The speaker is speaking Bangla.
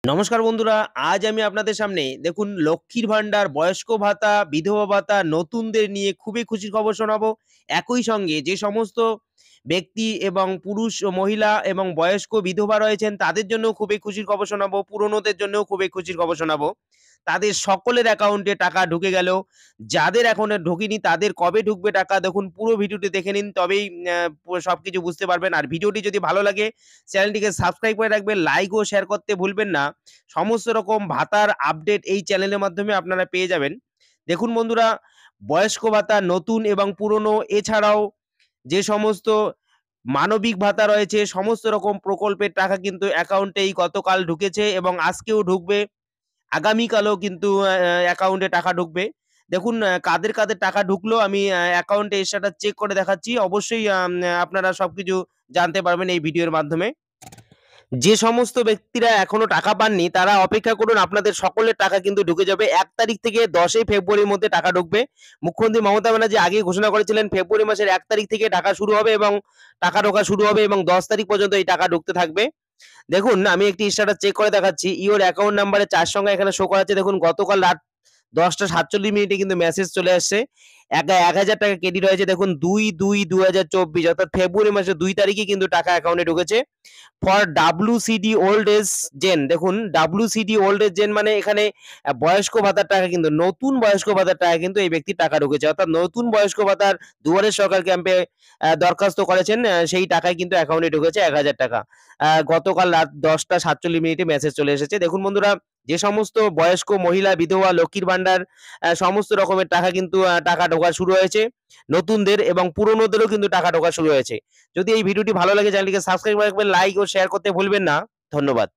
নমস্কার বন্ধুরা, আজ আমি আপনাদের সামনে দেখুন লক্ষ্মীর ভান্ডার, বয়স্ক ভাতা, বিধবা ভাতা নতুনদের নিয়ে খুবই খুশির খবর শোনাবো। একই সঙ্গে যে সমস্ত ব্যক্তি এবং পুরুষ ও মহিলা এবং বয়স্ক বিধবা রয়েছেন তাদের জন্যও খুবই খুশির খবর শোনাবো। পুরনোদের জন্যও খুবই খুশির খবর শোনাবো। তাদের সকলের অ্যাকাউন্টে টাকা ঢুকে গেল। যাদের এখনো ঢোকেনি তাদের কবে ঢুকবে টাকা দেখুন পুরো ভিডিওটি দেখে নিন তবেই সবকিছু বুঝতে পারবেন। আর ভিডিওটি যদি ভালো লাগে চ্যানেলটিকে সাবস্ক্রাইব করে রাখবেন, লাইক ও শেয়ার করতে ভুলবেন না। সমস্ত রকম ভাতার আপডেট এই চ্যানেলের মাধ্যমে আপনারা পেয়ে যাবেন। দেখুন বন্ধুরা, বয়স্ক ভাতা নতুন এবং পুরনো এছাড়াও যে সমস্ত মানবিক ভাতা রয়েছে সমস্ত রকম প্রকল্পের টাকা কিন্তু অ্যাকাউন্টেই গতকাল ঢুকেছে এবং আজকেও ঢুকবে। আগামীকালও কিন্তু অ্যাকাউন্টে টাকা ঢুকবে। দেখুন কাদের টাকা ঢুকলো আমি অ্যাকাউন্টে স্ট্যাটাস চেক করে দেখাচ্ছি। অবশ্যই আপনারা সবকিছু জানতে পারবেন এই ভিডিওর মাধ্যমে। যে সমস্ত ব্যক্তিরা এখনো টাকা পাননি তারা অপেক্ষা করুন, আপনাদের সকলের টাকা কিন্তু ঢুকে যাবে। ১ তারিখ থেকে ১০ই ফেব্রুয়ারির মধ্যে টাকা ঢুকবে। মুখ্যমন্ত্রী মমতা ব্যানার্জি আগেই ঘোষণা করেছিলেন ফেব্রুয়ারি মাসের ১ তারিখ থেকে টাকা শুরু হবে এবং টাকা ঢোকা শুরু হবে এবং ১০ তারিখ পর্যন্ত এই টাকা ঢুকতে থাকবে। দেখুন আমি একটি স্ট্যাটাস চেক করে দেখাচ্ছি। ইওর অ্যাকাউন্ট নাম্বারে ৪ সংখ্যা এখানে শো করাচ্ছে। দেখুন গতকাল রাত ১০টা ৪৭ মিনিটে কিন্তু মেসেজ চলে আসছে। ৳১,০০০ ক্রেডিট হয়েছে দেখুন ২/২/২০২৪ অর্থাৎ ফেব্রুয়ারি মাসের ২ তারিখে কিন্তু টাকা অ্যাকাউন্টে ঢুকেছে। ফর WCD ওল্ড এজ জেন দেখুন WCD ওল্ড এজ জেন মানে এখানে বয়স্ক ভাতার টাকা কিন্তু নতুন বয়স্ক ভাতার টাকা কিন্তু এই ব্যক্তির টাকা ঢুকেছে। অর্থাৎ নতুন বয়স্ক ভাতার দুয়ারে সরকার ক্যাম্পে দরখাস্ত করেছেন সেই টাকায় কিন্তু অ্যাকাউন্টে ঢুকেছে ৳১,০০০। গতকাল রাত ১০টা ৪৭ মিনিটে মেসেজ চলে এসেছে। দেখুন বন্ধুরা, যে সমস্ত বয়স্ক মহিলা, বিধবা, লক্ষ্মীর ভান্ডার সমস্ত রকমের টাকা কিন্তু টাকা ঢোকা শুরু হয়েছে। নতুনদের এবং পুরনোদেরও কিন্তু টাকা ঢোকা শুরু হয়েছে। যদি এই ভিডিওটি ভালো লাগে চ্যানেলটিকে সাবস্ক্রাইব করে রাখবেন, লাইক ও শেয়ার করতে ভুলবেন না। ধন্যবাদ।